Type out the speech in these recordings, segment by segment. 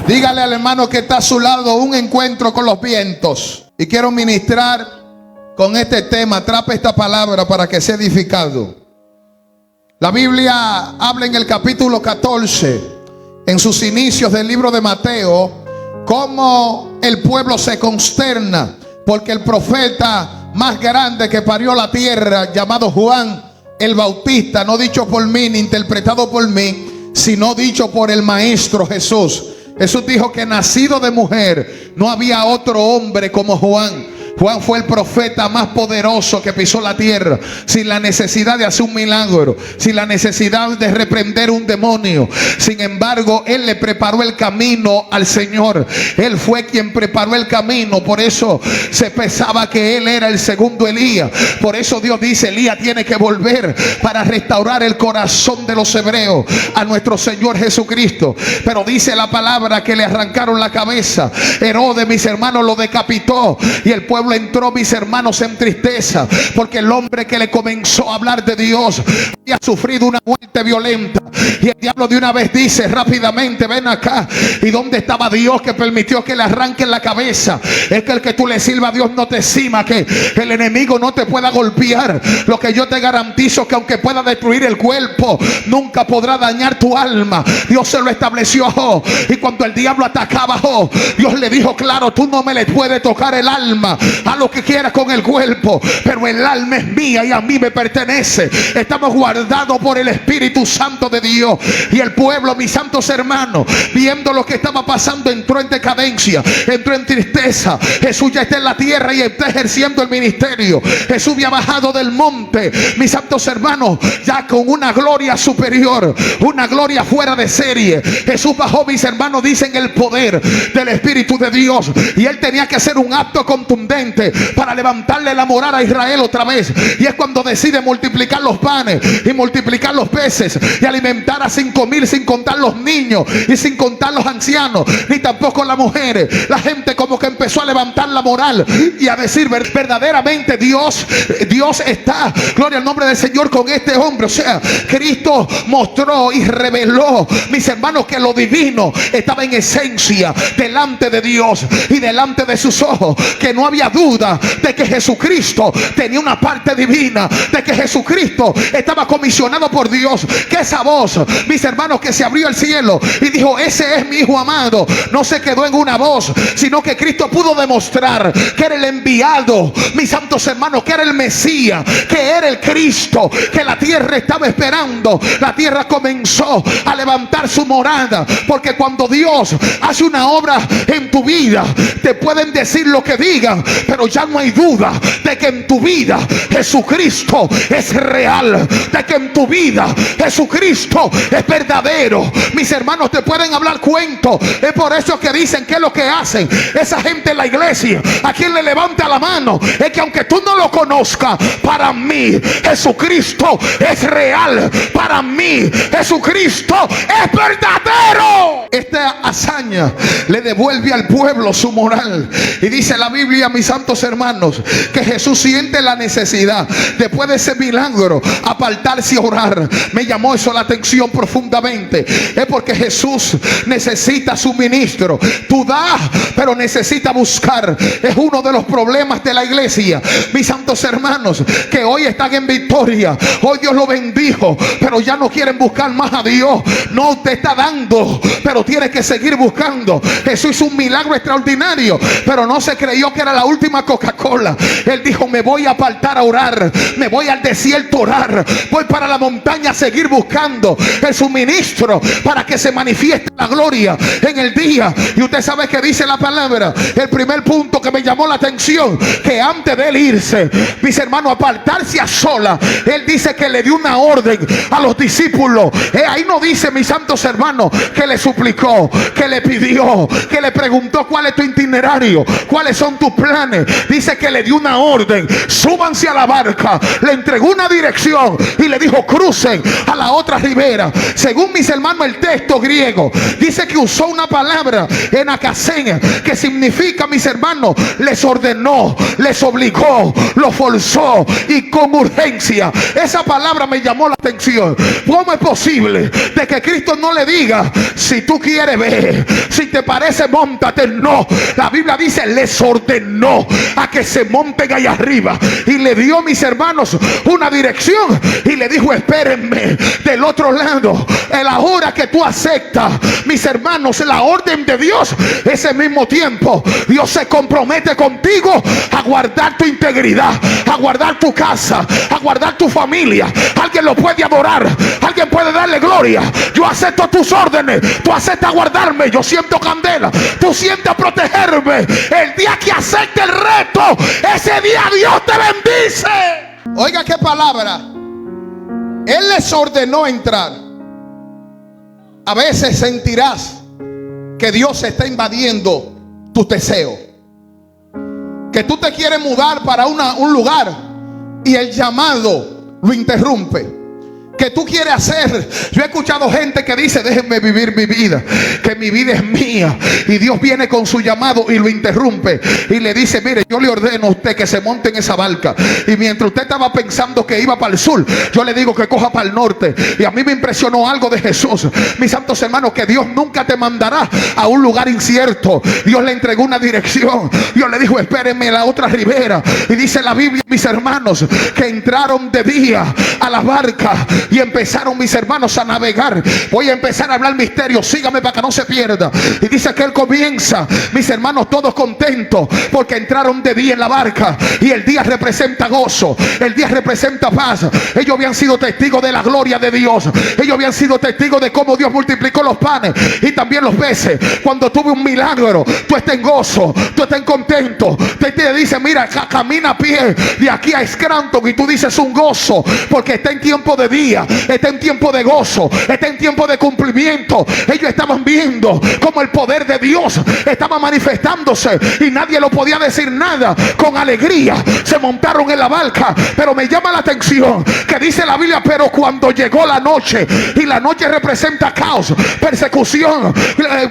Dígale al hermano que está a su lado: un encuentro con los vientos. Y quiero ministrar con este tema. Atrape esta palabra para que sea edificado. La Biblia habla en el capítulo 14, en sus inicios del libro de Mateo, cómo el pueblo se consterna porque el profeta más grande que parió la tierra, llamado Juan el Bautista, no dicho por mí ni interpretado por mí, sino dicho por el Maestro Jesús. Jesús dijo que nacido de mujer no había otro hombre como Juan. Juan fue el profeta más poderoso que pisó la tierra, sin la necesidad de hacer un milagro, sin la necesidad de reprender un demonio. Sin embargo, él le preparó el camino al Señor. Él fue quien preparó el camino. Por eso se pensaba que él era el segundo Elías. Por eso Dios dice: Elías tiene que volver para restaurar el corazón de los hebreos a nuestro Señor Jesucristo. Pero dice la palabra que le arrancaron la cabeza. Herodes, mis hermanos, lo decapitó, y el pueblo entró, mis hermanos, en tristeza, porque el hombre que le comenzó a hablar de Dios había sufrido una muerte violenta. Y el diablo de una vez dice rápidamente: ven acá. ¿Y dónde estaba Dios que permitió que le arranquen la cabeza? Es que el que tú le sirvas a Dios no te exima que el enemigo no te pueda golpear. Lo que yo te garantizo, que aunque pueda destruir el cuerpo, nunca podrá dañar tu alma. Dios se lo estableció a Job, y cuando el diablo atacaba a Job, Dios le dijo claro: tú no me le puedes tocar el alma. A lo que quieras con el cuerpo, pero el alma es mía y a mí me pertenece. Estamos guardados por el Espíritu Santo de Dios. Y el pueblo, mis santos hermanos, viendo lo que estaba pasando, entró en decadencia, entró en tristeza. Jesús ya está en la tierra y está ejerciendo el ministerio. Jesús había bajado del monte, mis santos hermanos, ya con una gloria superior, una gloria fuera de serie. Jesús bajó, mis hermanos, dicen, el poder del Espíritu de Dios, y él tenía que hacer un acto contundente para levantarle la moral a Israel otra vez. Y es cuando decide multiplicar los panes y multiplicar los peces y alimentar a 5,000, sin contar los niños y sin contar los ancianos, ni tampoco las mujeres. La gente como que empezó a levantar la moral y a decir: verdaderamente Dios está, gloria al nombre del Señor, con este hombre. O sea, Cristo mostró y reveló, mis hermanos, que lo divino estaba en esencia delante de Dios y delante de sus ojos, que no había duda de que Jesucristo tenía una parte divina, de que Jesucristo estaba comisionado por Dios. Que esa voz, mis hermanos, que se abrió el cielo y dijo: ese es mi hijo amado, no se quedó en una voz, sino que Cristo pudo demostrar que era el enviado, mis santos hermanos, que era el Mesías, que era el Cristo, que la tierra estaba esperando. La tierra comenzó a levantar su morada, porque cuando Dios hace una obra en tu vida, te pueden decir lo que digan, pero ya no hay duda de que en tu vida Jesucristo es real, de que en tu vida Jesucristo es verdadero. Mis hermanos, te pueden hablar cuentos. Es por eso que dicen: que es lo que hacen esa gente en la iglesia, a quien le levanta la mano, es que aunque tú no lo conozcas, para mí Jesucristo es real, para mí Jesucristo es verdadero. Esta hazaña le devuelve al pueblo su moral. Y dice la Biblia, mis santos hermanos, que Jesús siente la necesidad, después de ese milagro, apartarse a orar. Me llamó eso la atención profundamente. Es porque Jesús necesita suministro. Tú das, pero necesita buscar. Es uno de los problemas de la iglesia, mis santos hermanos, que hoy están en victoria. Hoy Dios lo bendijo, pero ya no quieren buscar más a Dios. No te está dando, pero tienes que seguir buscando. Jesús hizo un milagro extraordinario, pero no se creyó que era la última Coca-Cola. Él dijo: me voy a apartar a orar, me voy al desierto a orar, voy para la montaña a seguir buscando el suministro para que se manifieste la gloria en el día. Y usted sabe que dice la palabra, el primer punto que me llamó la atención, que antes de él irse, mis hermanos, apartarse a sola, él dice que le dio una orden a los discípulos. Ahí no dice, mis santos hermanos, que le suplicó, que le pidió, que le preguntó: ¿cuál es tu itinerario? ¿Cuáles son tus planes? Dice que le dio una orden: súbanse a la barca. Le entregó una dirección y le dijo: crucen a la otra ribera. ribera. Según mis hermanos, el texto griego dice que usó una palabra en Acasén que significa, mis hermanos, les ordenó, les obligó, los forzó y con urgencia. Esa palabra me llamó la atención. ¿Cómo es posible de que Cristo no le diga, si tú quieres ver, si te parece, móntate? No, la Biblia dice, les ordenó a que se monten allá arriba y le dio, mis hermanos, una dirección y le dijo, espérenme del otro lado. En la hora que tú aceptas, mis hermanos, la orden de Dios, ese mismo tiempo Dios se compromete contigo a guardar tu integridad, a guardar tu casa, a guardar tu familia. Alguien lo puede adorar, alguien puede darle gloria. Yo acepto tus órdenes, tú aceptas guardarme, yo siento candela, tú sientes protegerme. El día que acepte el reto, ese día Dios te bendice. Oiga qué palabra. Él les ordenó entrar. A veces sentirás que Dios está invadiendo tus deseos, que tú te quieres mudar para un lugar y el llamado lo interrumpe. Que tú quieres hacer. Yo he escuchado gente que dice, déjenme vivir mi vida, que mi vida es mía, y Dios viene con su llamado y lo interrumpe y le dice, mire, yo le ordeno a usted que se monte en esa barca, y mientras usted estaba pensando que iba para el sur, yo le digo que coja para el norte. Y a mí me impresionó algo de Jesús, mis santos hermanos, que Dios nunca te mandará a un lugar incierto. Dios le entregó una dirección. Dios le dijo, espérenme en la otra ribera. Y dice la Biblia, mis hermanos, que entraron de día a la barca y empezaron, mis hermanos, a navegar. Voy a empezar a hablar misterio, sígame para que no se pierda. Y dice que él comienza, mis hermanos, todos contentos porque entraron de día en la barca. Y el día representa gozo, el día representa paz. Ellos habían sido testigos de la gloria de Dios. Ellos habían sido testigos de cómo Dios multiplicó los panes y también los peces. Cuando tuve un milagro, tú estás en gozo, tú estás en contento. Te dice, mira, camina a pie de aquí a Scranton, y tú dices un gozo porque está en tiempo de día, está en tiempo de gozo, está en tiempo de cumplimiento. Ellos estaban viendo como el poder de Dios estaba manifestándose y nadie lo podía decir nada. Con alegría se montaron en la barca. Pero me llama la atención que dice la Biblia, pero cuando llegó la noche, y la noche representa caos, persecución,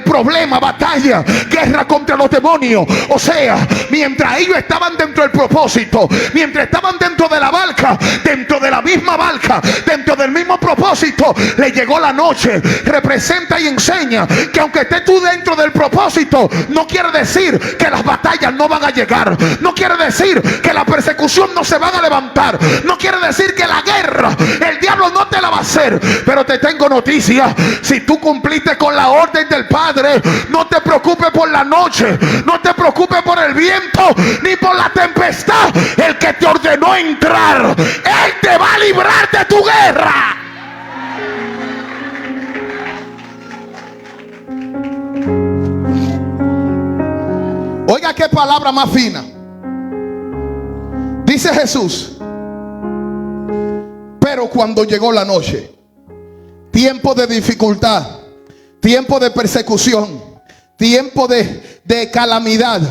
problema, batalla, guerra contra los demonios. O sea, mientras ellos estaban dentro del propósito, mientras estaban dentro de la barca, dentro de la misma barca, dentro del mismo propósito, le llegó la noche. Representa y enseña que aunque estés tú dentro del propósito, no quiere decir que las batallas no van a llegar, no quiere decir que la persecución no se van a levantar, no quiere decir que la guerra el diablo no te la va a hacer. Pero te tengo noticias: si tú cumpliste con la orden del Padre, no te preocupes por la noche, no te preocupes por el viento ni por la tempestad. El que te ordenó entrar, él te va a librar de tu guerra. Oiga qué palabra más fina. Dice Jesús, pero cuando llegó la noche, tiempo de dificultad, tiempo de persecución, tiempo de calamidad,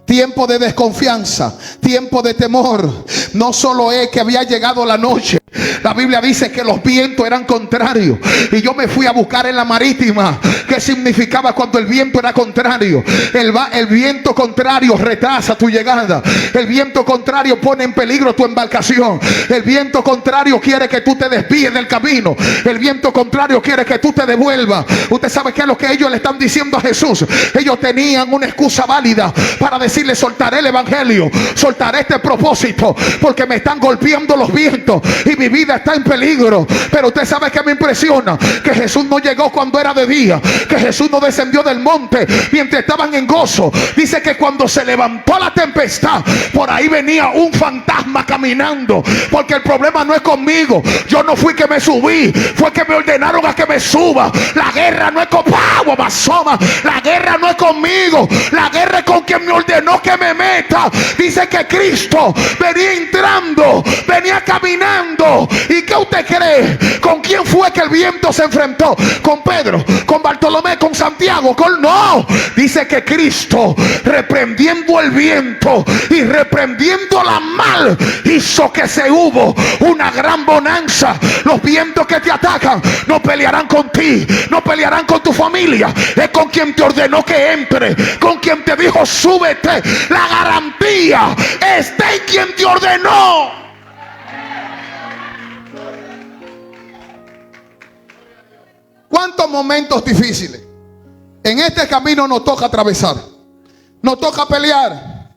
tiempo de desconfianza, tiempo de temor. No solo es que había llegado la noche, la Biblia dice que los vientos eran contrarios. Y yo me fui a buscar en la marítima qué significaba cuando el viento era contrario. El viento contrario retrasa tu llegada. El viento contrario pone en peligro tu embarcación. El viento contrario quiere que tú te desvíes del camino. El viento contrario quiere que tú te devuelvas. Usted sabe qué es lo que ellos le están diciendo a Jesús. Ellos tenían una excusa válida para decirle: soltaré el evangelio, soltaré este propósito, porque me están golpeando los vientos y mi vida está en peligro. Pero usted sabe que me impresiona que Jesús no llegó cuando era de día, que Jesús no descendió del monte mientras estaban en gozo. Dice que cuando se levantó la tempestad, por ahí venía un fantasma caminando, porque el problema no es conmigo. Yo no fui que me subí, fue que me ordenaron a que me suba. La guerra no es con la guerra no es conmigo, la guerra es con quien me ordenó que me meta. Dice que Cristo venía entrando, venía caminando viento. ¿Y qué usted cree? ¿Con quién fue que el viento se enfrentó? ¿Con Pedro? ¿Con Bartolomé? ¿Con Santiago? No. Dice que Cristo, reprendiendo el viento y reprendiendo la mar, hizo que se hubo una gran bonanza. Los vientos que te atacan no pelearán con ti, no pelearán con tu familia. Es con quien te ordenó que entre, con quien te dijo súbete. La garantía está en quien te ordenó. ¿Cuántos momentos difíciles en este camino nos toca atravesar? Nos toca pelear.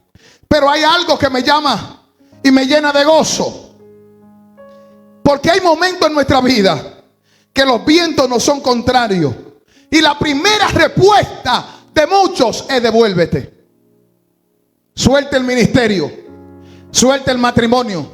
Pero hay algo que me llama y me llena de gozo. Porque hay momentos en nuestra vida que los vientos nos son contrarios. Y la primera respuesta de muchos es devuélvete. Suelta el ministerio. Suelta el matrimonio.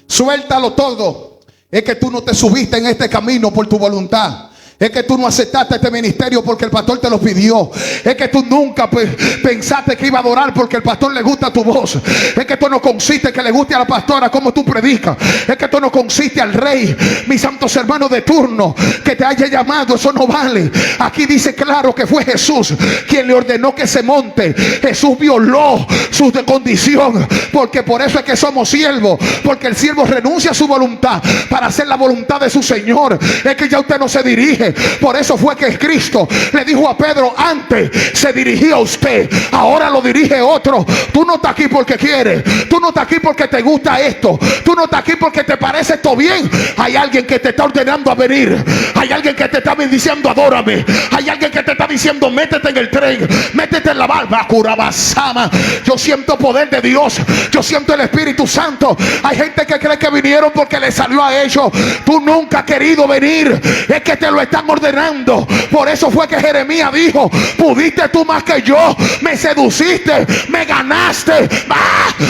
Suéltalo todo. Es que tú no te subiste en este camino por tu voluntad. Es que tú no aceptaste este ministerio porque el pastor te lo pidió. Es que tú nunca pensaste que iba a adorar porque el pastor le gusta tu voz. Es que tú no consiste que le guste a la pastora como tú predicas. Es que tú no consiste al rey, mis santos hermanos de turno, que te haya llamado. Eso no vale. Aquí dice claro que fue Jesús quien le ordenó que se monte. Jesús violó su condición, porque por eso es que somos siervos. Porque el siervo renuncia a su voluntad para hacer la voluntad de su Señor. Es que ya usted no se dirige. Por eso fue que Cristo le dijo a Pedro: antes se dirigía a usted, ahora lo dirige otro. Tú no estás aquí porque quieres. Tú no estás aquí porque te gusta esto. Tú no estás aquí porque te parece esto bien. Hay alguien que te está ordenando a venir. Hay alguien que te está diciendo adórame. Hay alguien que te está diciendo métete en el tren, métete en la barba. Curabasama. Yo siento poder de Dios. Yo siento el Espíritu Santo. Hay gente que cree que vinieron porque les salió a ellos. Tú nunca has querido venir. Es que te lo están ordenando. Por eso fue que Jeremías dijo: pudiste tú más que yo, me seduciste, me ganaste.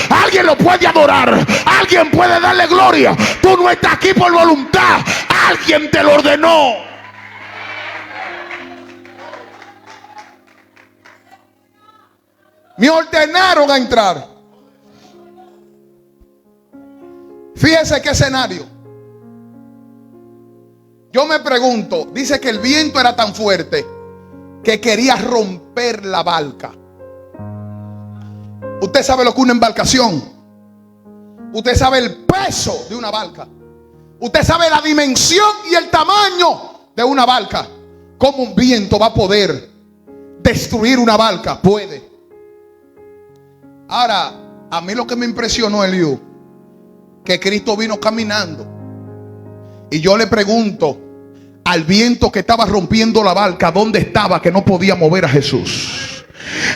Alguien lo puede adorar, alguien puede darle gloria. Tú no estás aquí por voluntad, alguien te lo ordenó. Me ordenaron a entrar. Fíjese qué escenario. Yo me pregunto, dice que el viento era tan fuerte que quería romper la barca. Usted sabe lo que es una embarcación. Usted sabe el peso de una barca. Usted sabe la dimensión y el tamaño de una barca. ¿Cómo un viento va a poder destruir una barca? Puede. Ahora, a mí lo que me impresionó, Eliú, que Cristo vino caminando. Y yo le pregunto al viento que estaba rompiendo la barca, ¿dónde estaba que no podía mover a Jesús?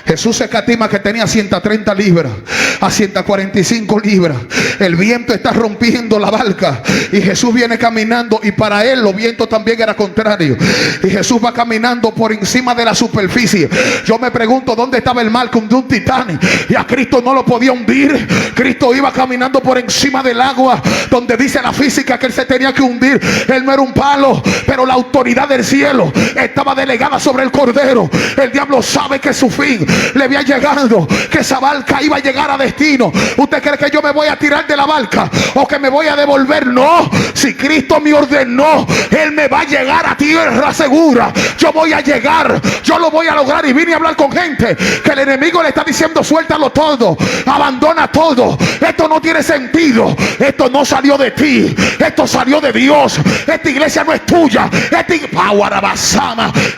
Jesús se escatima que tenía 130 libras a 145 libras. El viento está rompiendo la barca y Jesús viene caminando, y para él los vientos también era contrario. Y Jesús va caminando por encima de la superficie. Yo me pregunto dónde estaba el mar de un Titanic, y a Cristo no lo podía hundir. Cristo iba caminando por encima del agua, donde dice la física que él se tenía que hundir. Él no era un palo, pero la autoridad del cielo estaba delegada sobre el Cordero. El diablo sabe que su fin le había llegado, que esa barca iba a llegar a destino. ¿Usted cree que yo me voy a tirar de la barca o que me voy a devolver? No. Si Cristo me ordenó, Él me va a llegar a tierra segura. Yo voy a llegar, yo lo voy a lograr. Y vine a hablar con gente que el enemigo le está diciendo: suéltalo todo, abandona todo, esto no tiene sentido, esto no salió de ti, esto salió de Dios. Esta iglesia no es tuya,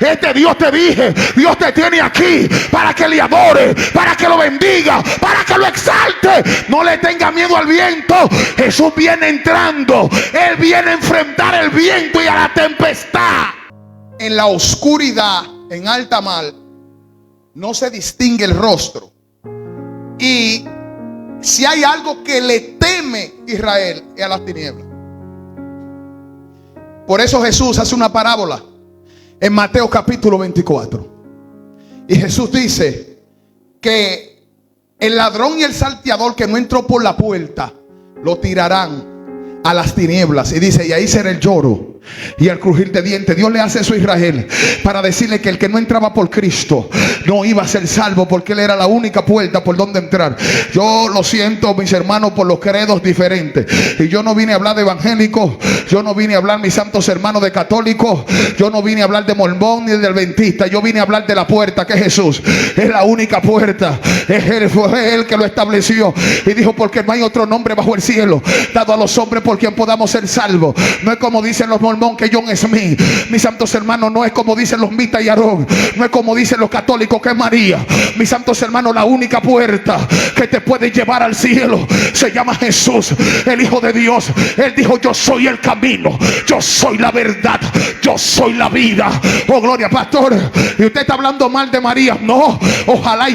este Dios te dije, Dios te tiene aquí para que le adore, para que lo bendiga, para que lo exalte. No le tenga miedo al viento. Jesús viene entrando, Él viene a enfrentar el viento y a la tempestad. En la oscuridad, en alta mar, no se distingue el rostro. Y si hay algo que le teme Israel, es a las tinieblas. Por eso Jesús hace una parábola en Mateo capítulo 24. Y Jesús dice que el ladrón y el salteador que no entró por la puerta, lo tirarán a las tinieblas. Y dice: y ahí será el lloro y el crujir de dientes. Dios le hace eso a Israel para decirle que el que no entraba por Cristo no iba a ser salvo, porque él era la única puerta por donde entrar. Yo lo siento, mis hermanos, por los credos diferentes, y yo no vine a hablar de evangélicos, yo no vine a hablar, mis santos hermanos, de católicos, yo no vine a hablar de mormón ni de adventista. Yo vine a hablar de la puerta, que es Jesús. Es la única puerta. Fue él que lo estableció y dijo: porque no hay otro nombre bajo el cielo dado a los hombres por quien podamos ser salvos. No es como dicen los mormón que John Smith, mis santos hermanos. No es como dicen los Mita y Aarón. No es como dicen los católicos que es María. Mis santos hermanos, la única puerta que te puede llevar al cielo se llama Jesús, el Hijo de Dios. Él dijo: yo soy el camino, yo soy la verdad, yo soy la vida. Oh, gloria, pastor. Y usted está hablando mal de María. No, ojalá y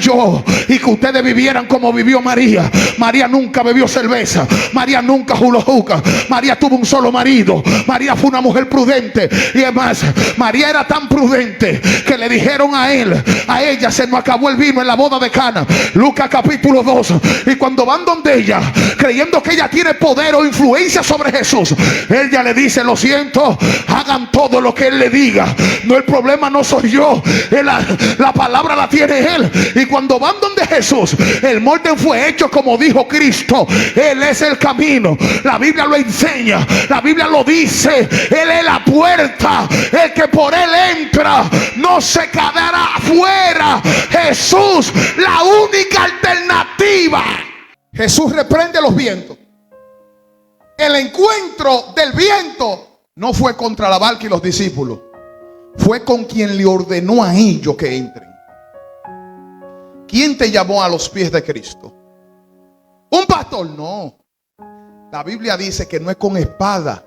que ustedes vivieran como vivió María. María nunca bebió cerveza, María nunca jugó juca, María tuvo un solo marido. María fue una mujer prudente. Y es más, María era tan prudente que le dijeron a ella se nos acabó el vino en la boda de Cana. Lucas capítulo 2. Y cuando van donde ella, creyendo que ella tiene poder o influencia sobre Jesús, ella le dice: lo siento, hagan todo lo que él le diga. No, el problema no soy yo, la palabra la tiene él. Y cuando van donde Jesús, el molde fue hecho como dijo Cristo. Él es el camino. La Biblia lo enseña, la Biblia lo dice. Él es la puerta. El que por él entra no se quedará afuera. Jesús, la única alternativa. Jesús reprende los vientos. El encuentro del viento no fue contra la barca y los discípulos, fue con quien le ordenó a ellos que entren. ¿Quién te llamó a los pies de Cristo? ¿Un pastor? No. La Biblia dice que no es con espada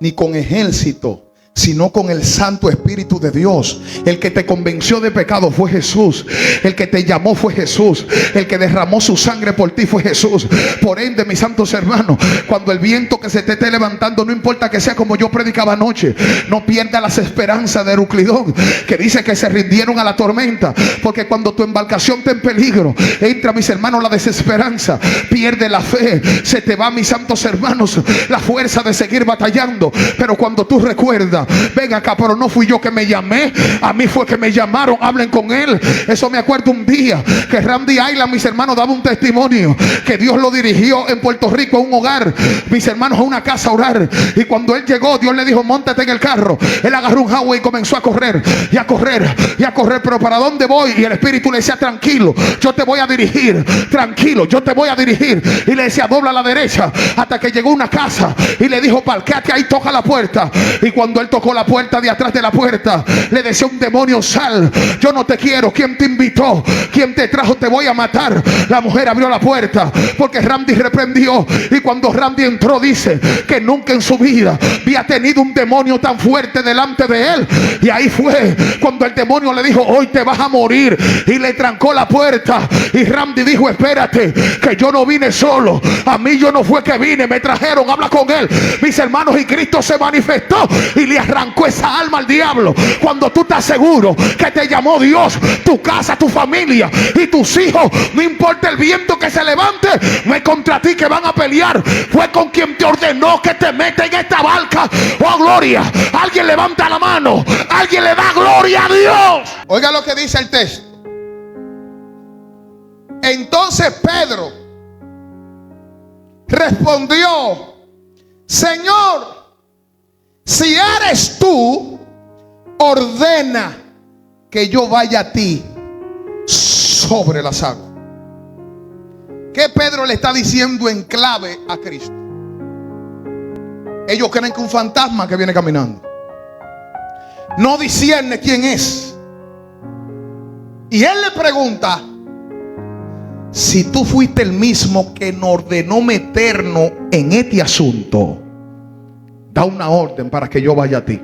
ni con ejército, sino con el Santo Espíritu de Dios. El que te convenció de pecado fue Jesús. El que te llamó fue Jesús. El que derramó su sangre por ti fue Jesús. Por ende, mis santos hermanos, cuando el viento que se te esté levantando, no importa que sea como yo predicaba anoche, no pierda las esperanzas de Euclidón, que dice que se rindieron a la tormenta. Porque cuando tu embarcación está en peligro, entra, mis hermanos, la desesperanza, pierde la fe, se te va, mis santos hermanos, la fuerza de seguir batallando. Pero cuando tú recuerdas: ven acá, pero no fui yo que me llamé, a mí fue que me llamaron, hablen con él. Eso me acuerdo un día que Randy Island, mis hermanos, daba un testimonio que Dios lo dirigió en Puerto Rico a un hogar, mis hermanos, a una casa a orar. Y cuando él llegó, Dios le dijo: móntate en el carro. Él agarró un highway y comenzó a correr y a correr y a correr. Pero ¿para dónde voy? Y el Espíritu le decía: tranquilo, yo te voy a dirigir, tranquilo, yo te voy a dirigir. Y le decía: dobla a la derecha, hasta que llegó a una casa y le dijo: parquéate ahí, toca la puerta. Y cuando él tocó la puerta, de atrás de la puerta le decía un demonio: sal, yo no te quiero. ¿Quién te invitó? ¿Quién te trajo? Te voy a matar. La mujer abrió la puerta porque Randy reprendió. Y cuando Randy entró, dice que nunca en su vida había tenido un demonio tan fuerte delante de él. Y ahí fue cuando el demonio le dijo: hoy te vas a morir. Y le trancó la puerta. Y Randy dijo: espérate, que yo no vine solo. A mí yo no fue que vine, me trajeron. Habla con él, mis hermanos. Y Cristo se manifestó y le arrancó esa alma al diablo. Cuando tú estás seguro que te llamó Dios, tu casa, tu familia y tus hijos, no importa el viento que se levante, no es contra ti que van a pelear, fue con quien te ordenó que te meta en esta barca. Oh, gloria. Alguien levanta la mano, alguien le da gloria a Dios. Oiga lo que dice el texto. Entonces Pedro respondió: Señor, si eres tú, ordena que yo vaya a ti sobre las aguas. ¿Qué Pedro le está diciendo en clave a Cristo? Ellos creen que un fantasma que viene caminando no discierne quién es. Y él le pregunta: si tú fuiste el mismo que nos ordenó meternos en este asunto, da una orden para que yo vaya a ti.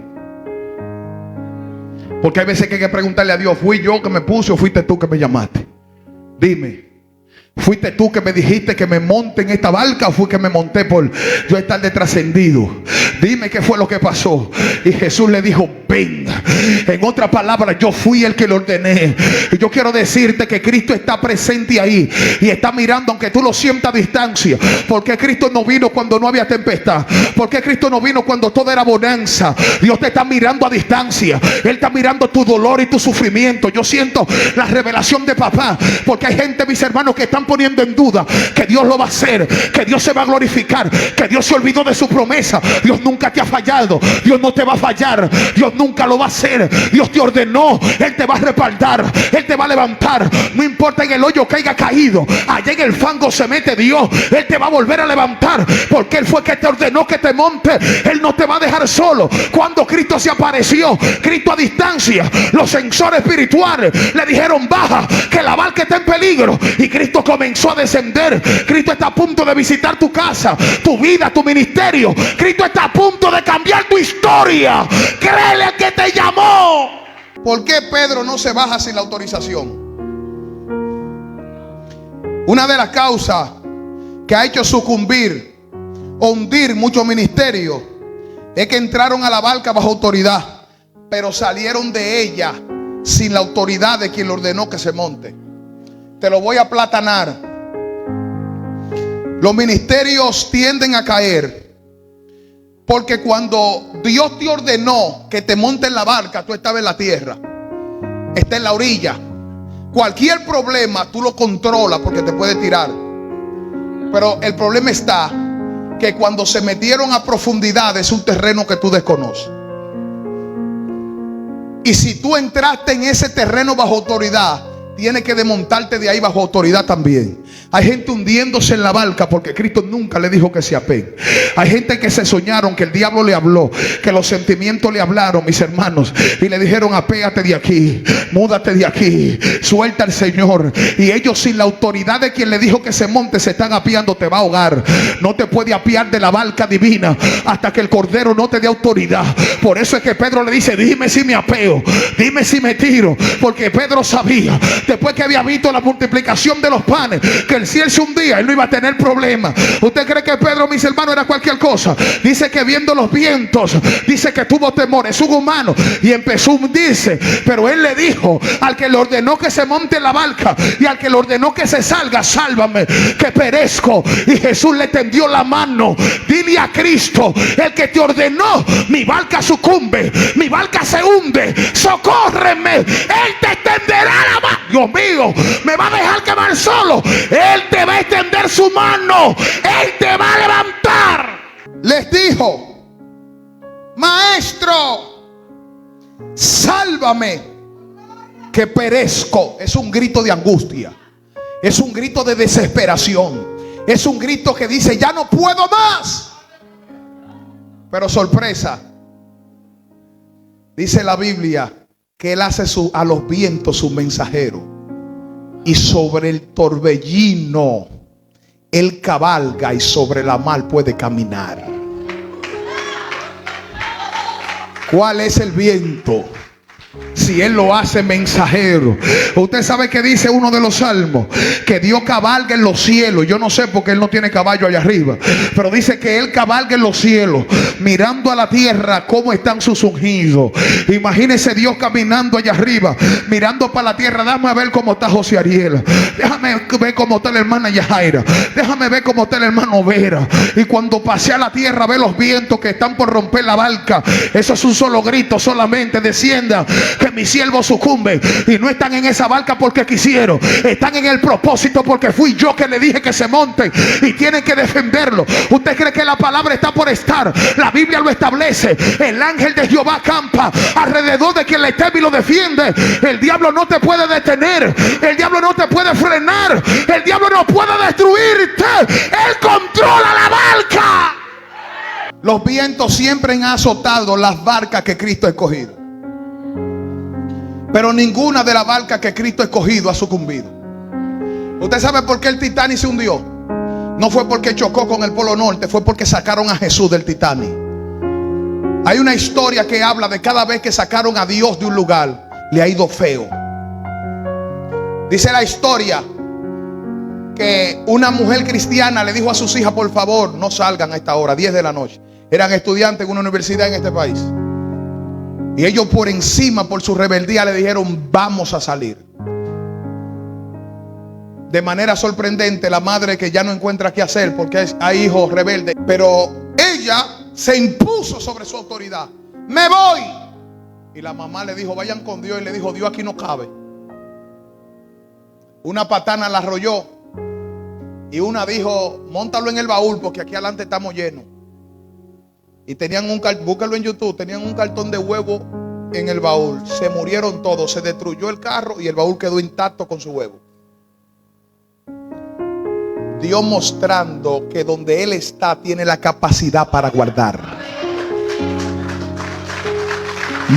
Porque hay veces que hay que preguntarle a Dios: ¿fui yo que me puse o fuiste tú que me llamaste? Dime, ¿fuiste tú que me dijiste que me monte en esta barca o fui que me monté por yo estar de trascendido? Dime qué fue lo que pasó. Y Jesús le dijo: ve ven. En otras palabras, yo fui el que lo ordené. Y yo quiero decirte que Cristo está presente ahí y está mirando, aunque tú lo sientas a distancia. Porque Cristo no vino cuando no había tempestad. Porque Cristo no vino cuando todo era bonanza. Dios te está mirando a distancia. Él está mirando tu dolor y tu sufrimiento. Yo siento la revelación de papá, porque hay gente, mis hermanos, que están poniendo en duda que Dios lo va a hacer, que Dios se va a glorificar, que Dios se olvidó de su promesa. Dios nunca te ha fallado. Dios no te va a fallar. Dios nunca lo va a hacer. Dios te ordenó. Él te va a respaldar. Él te va a levantar. No importa en el hoyo que haya caído, allá en el fango se mete Dios. Él te va a volver a levantar, porque Él fue que te ordenó que te monte. Él no te va a dejar solo. Cuando Cristo se apareció, Cristo a distancia, los sensores espirituales le dijeron: baja, que la barca está en peligro. Y Cristo comenzó a descender. Cristo está a punto de visitar tu casa, tu vida, tu ministerio. Cristo está a punto de cambiar tu historia. Créele al que te llamó. ¿Por qué Pedro no se baja sin la autorización? Una de las causas que ha hecho sucumbir o hundir muchos ministerios es que entraron a la barca bajo autoridad, pero salieron de ella sin la autoridad de quien le ordenó que se monte. Te lo voy a platanar. Los ministerios tienden a caer porque cuando Dios te ordenó que te montes en la barca, tú estabas en la tierra, estás en la orilla. Cualquier problema tú lo controlas porque te puede tirar. Pero el problema está que cuando se metieron a profundidad es un terreno que tú desconoces. Y si tú entraste en ese terreno bajo autoridad, tienes que desmontarte de ahí bajo autoridad también. Hay gente hundiéndose en la barca porque Cristo nunca le dijo que se apegue. Hay gente que se soñaron, que el diablo le habló, que los sentimientos le hablaron, mis hermanos, y le dijeron: apégate de aquí, múdate de aquí, suelta al Señor. Y ellos, sin la autoridad de quien le dijo que se monte, se están apiando. Te va a ahogar. No te puede apiar de la barca divina hasta que el Cordero no te dé autoridad. Por eso es que Pedro le dice: dime si me apeo, dime si me tiro. Porque Pedro sabía, después que había visto la multiplicación de los panes, que si él se hundía, él no iba a tener problema. ¿Usted cree que Pedro, mis hermanos, era cualquier cosa? Dice que viendo los vientos, dice que tuvo temor, es un humano, y empezó a hundirse. Pero él le dijo al que le ordenó que se monte en la barca y al que le ordenó que se salga: sálvame, que perezco. Y Jesús le tendió la mano. Dile a Cristo: el que te ordenó, mi barca sucumbe, mi barca se hunde, socórreme. Él te extenderá la mano. Dios mío, me va a dejar quemar solo. Él te va a extender su mano. Él te va a levantar. Les dijo: maestro, sálvame, que perezco. Es un grito de angustia. Es un grito de desesperación. Es un grito que dice: ya no puedo más. Pero sorpresa, dice la Biblia que Él hace a los vientos su mensajero, y sobre el torbellino Él cabalga, y sobre la mar puede caminar. ¿Cuál es el viento? Si Él lo hace mensajero. Usted sabe que dice uno de los salmos que Dios cabalga en los cielos. Yo no sé porque Él no tiene caballo allá arriba, pero dice que Él cabalga en los cielos, mirando a la tierra cómo están sus ungidos. Imagínese Dios caminando allá arriba, mirando para la tierra. Déjame ver cómo está José Ariel, déjame ver cómo está la hermana Yajaira, déjame ver cómo está el hermano Vera. Y cuando pase a la tierra, ve los vientos que están por romper la barca. Eso es un solo grito solamente: descienda, que mis siervos sucumben. Y no están en esa barca porque quisieron, están en el propósito porque fui yo que le dije que se monten, y tienen que defenderlo. ¿Usted cree que la palabra está por estar? La Biblia lo establece. El ángel de Jehová acampa alrededor de quien le teme y lo defiende. El diablo no te puede detener, el diablo no te puede frenar, el diablo no puede destruirte. Él controla la barca. Los vientos siempre han azotado las barcas que Cristo ha escogido, pero ninguna de las barcas que Cristo ha escogido ha sucumbido. ¿Usted sabe por qué el Titanic se hundió? No fue porque chocó con el Polo Norte, fue porque sacaron a Jesús del Titanic. Hay una historia que habla de cada vez que sacaron a Dios de un lugar, le ha ido feo. Dice la historia que una mujer cristiana le dijo a sus hijas: por favor, no salgan a esta hora, 10 de la noche. Eran estudiantes en una universidad en este país. Y ellos por encima, por su rebeldía, le dijeron: vamos a salir. De manera sorprendente, la madre, que ya no encuentra qué hacer porque hay hijos rebeldes, pero ella se impuso sobre su autoridad. Me voy. Y la mamá le dijo: vayan con Dios. Y le dijo: Dios aquí no cabe. Una patana la arrolló y una dijo: móntalo en el baúl porque aquí adelante estamos llenos. Y tenían búscalo en YouTube, tenían un cartón de huevo en el baúl. Se murieron todos, se destruyó el carro y el baúl quedó intacto con su huevo. Dios mostrando que donde Él está tiene la capacidad para guardar.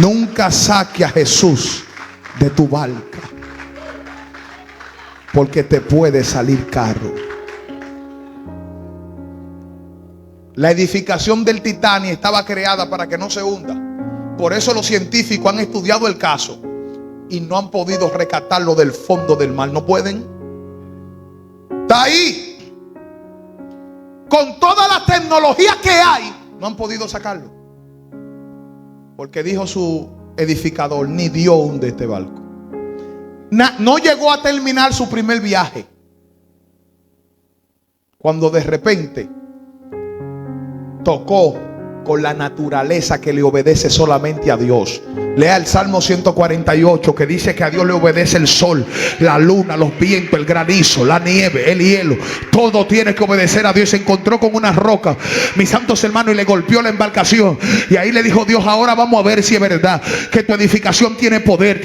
Nunca saque a Jesús de tu barca, porque te puede salir caro. La edificación del Titanic estaba creada para que no se hunda. Por eso los científicos han estudiado el caso y no han podido rescatarlo del fondo del mar. No pueden. Está ahí. Con toda la tecnología que hay, no han podido sacarlo. Porque dijo su edificador: ni Dios hunde este barco. No llegó a terminar su primer viaje, cuando de repente tocó con la naturaleza que le obedece solamente a Dios. Lea el Salmo 148, que dice que a Dios le obedece el sol, la luna, los vientos, el granizo, la nieve, el hielo. Todo tiene que obedecer a Dios. Se encontró con una roca, mis santos hermanos, y le golpeó la embarcación. Y ahí le dijo Dios: ahora vamos a ver si es verdad que tu edificación tiene poder,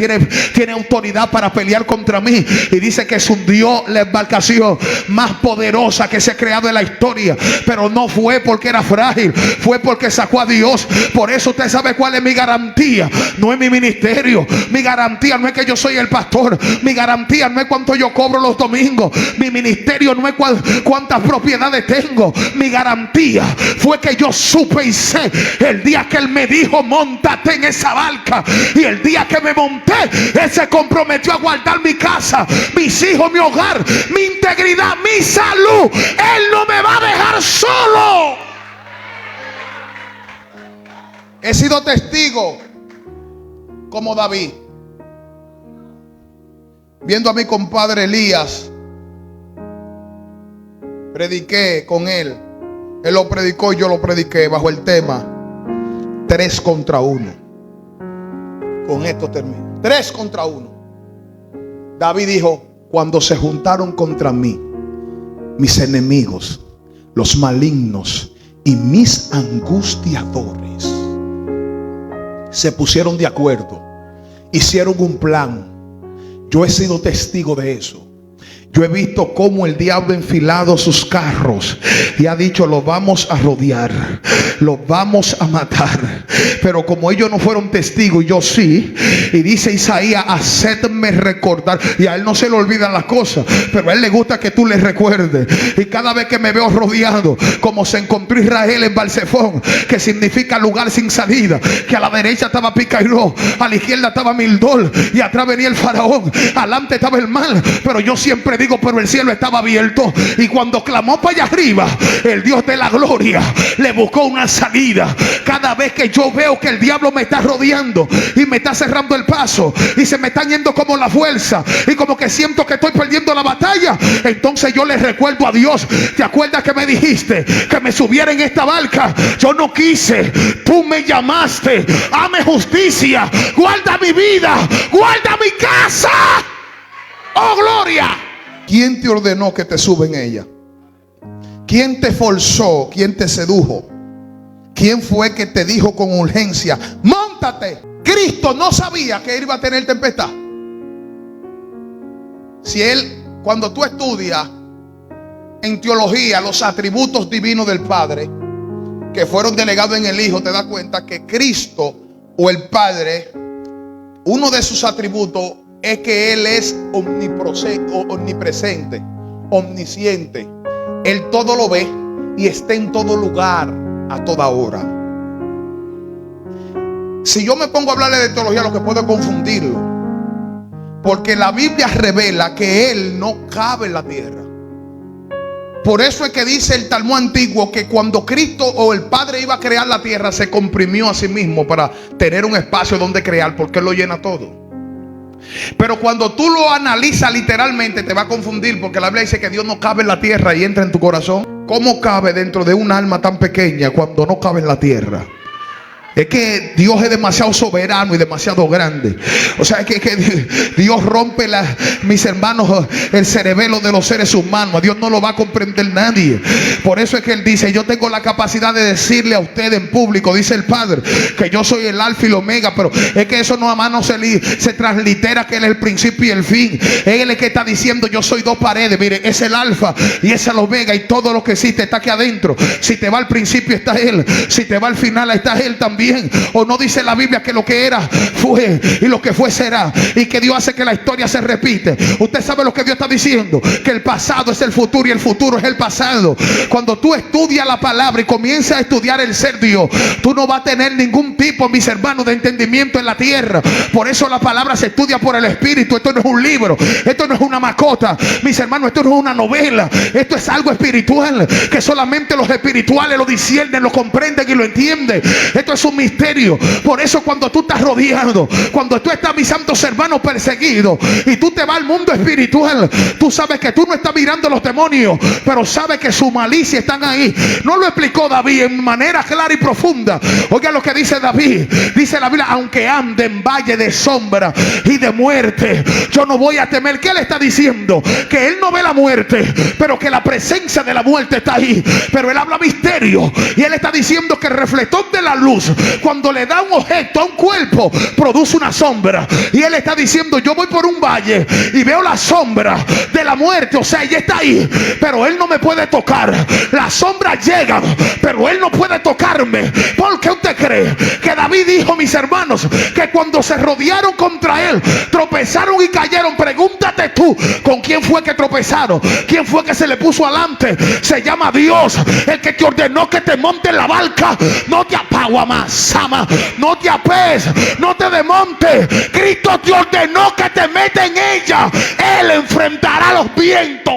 tiene autoridad para pelear contra mí. Y dice que se hundió la embarcación más poderosa que se ha creado en la historia. Pero no fue porque era frágil, fue porque sacó a Dios. Por eso usted sabe cuál es mi garantía. No es mi ministerio. Mi garantía no es que yo soy el pastor. Mi garantía no es cuánto yo cobro los domingos. Mi ministerio no es cuántas propiedades tengo. Mi garantía fue que yo supe y sé el día que Él me dijo: móntate en esa barca. Y el día que me monté, Él se comprometió a guardar mi casa, mis hijos, mi hogar, mi integridad, mi salud. Él no me va a dejar solo. He sido testigo como David, viendo a mi compadre Elías. Prediqué con él. Él lo predicó y yo lo prediqué bajo el tema 3 contra 1. Con esto termino. 3 contra 1. David dijo: cuando se juntaron contra mí mis enemigos, los malignos y mis angustiadores, se pusieron de acuerdo, hicieron un plan. Yo he sido testigo de eso. Yo he visto cómo el diablo ha enfilado sus carros y ha dicho: lo vamos a rodear, lo vamos a matar. Pero como ellos no fueron testigos, yo sí. Y dice Isaías: hacedme recordar. Y a él no se le olvidan las cosas, pero a él le gusta que tú le recuerdes. Y cada vez que me veo rodeado, como se encontró Israel en Balsefón, que significa lugar sin salida, que a la derecha estaba Picairó, a la izquierda estaba Mildol, y atrás venía el faraón, adelante estaba el mal. Pero yo siempre digo: pero el cielo estaba abierto. Y cuando clamó para allá arriba, el Dios de la gloria le buscó una salida. Cada vez que yo veo que el diablo me está rodeando y me está cerrando el paso y se me están yendo como la fuerza y como que siento que estoy perdiendo la batalla, entonces yo le recuerdo a Dios: ¿te acuerdas que me dijiste que me subiera en esta barca? Yo no quise, tú me llamaste. Hame justicia, guarda mi vida, guarda mi casa. ¡Oh, gloria! ¿Quién te ordenó que te suba en ella? ¿Quién te forzó? ¿Quién te sedujo? ¿Quién fue que te dijo con urgencia: móntate? Cristo no sabía que él iba a tener tempestad. Si él, cuando tú estudias en teología los atributos divinos del Padre que fueron delegados en el Hijo, te das cuenta que Cristo o el Padre, uno de sus atributos es que Él es omnipresente, omnisciente. Él todo lo ve y está en todo lugar a toda hora. Si yo me pongo a hablarle de teología, lo que puedo confundirlo, porque la Biblia revela que Él no cabe en la tierra. Por eso es que dice el Talmud antiguo que cuando Cristo o el Padre iba a crear la tierra, se comprimió a sí mismo para tener un espacio donde crear, porque Él lo llena todo. Pero cuando tú lo analizas literalmente, te va a confundir, porque la Biblia dice que Dios no cabe en la tierra y entra en tu corazón. ¿Cómo cabe dentro de un alma tan pequeña cuando no cabe en la tierra? Es que Dios es demasiado soberano y demasiado grande. O sea, es que Dios rompe, mis hermanos, el cerebelo de los seres humanos. A Dios no lo va a comprender nadie. Por eso es que Él dice: yo tengo la capacidad de decirle a usted en público, dice el Padre, que yo soy el alfa y el omega. Pero es que eso no, no se translitera que Él es el principio y el fin. Él es el que está diciendo: yo soy dos paredes. Mire, es el alfa y es el omega, y todo lo que existe está aquí adentro. Si te va al principio, está Él. Si te va al final, está Él también. O no dice la Biblia que lo que era fue y lo que fue será, y que Dios hace que la historia se repite. Usted sabe lo que Dios está diciendo, que el pasado es el futuro y el futuro es el pasado. Cuando tú estudias la palabra y comienzas a estudiar el ser Dios, tú no vas a tener ningún tipo, mis hermanos, de entendimiento en la tierra. Por eso la palabra se estudia por el Espíritu. Esto no es un libro, esto no es una mascota, mis hermanos, esto no es una novela. Esto es algo espiritual que solamente los espirituales lo disciernen, lo comprenden y lo entienden. Esto es un misterio. Por eso cuando tú estás rodeado, cuando tú estás, mis santos hermanos, perseguido, y tú te vas al mundo espiritual, tú sabes que tú no estás mirando los demonios, pero sabes que su malicia están ahí. No lo explicó David en manera clara y profunda. Oiga lo que dice David. Dice la Biblia: aunque ande en valle de sombra y de muerte, yo no voy a temer. ¿Qué le está diciendo? Que él no ve la muerte, pero que la presencia de la muerte está ahí. Pero él habla misterio, y él está diciendo que el reflector de la luz, cuando le da un objeto a un cuerpo, produce una sombra. Y él está diciendo: yo voy por un valle y veo la sombra de la muerte. O sea, ella está ahí, pero él no me puede tocar. Las sombras llegan, pero él no puede tocarme. ¿Por qué usted cree que David dijo, mis hermanos, que cuando se rodearon contra él, tropezaron y cayeron? Pregúntate tú, ¿con quién fue que tropezaron? ¿Quién fue que se le puso adelante? Se llama Dios, el que te ordenó que te monte en la barca. No te apagua más, ama, no te apees, no te desmontes. Cristo te ordenó que te metas en ella. Él enfrentará los vientos.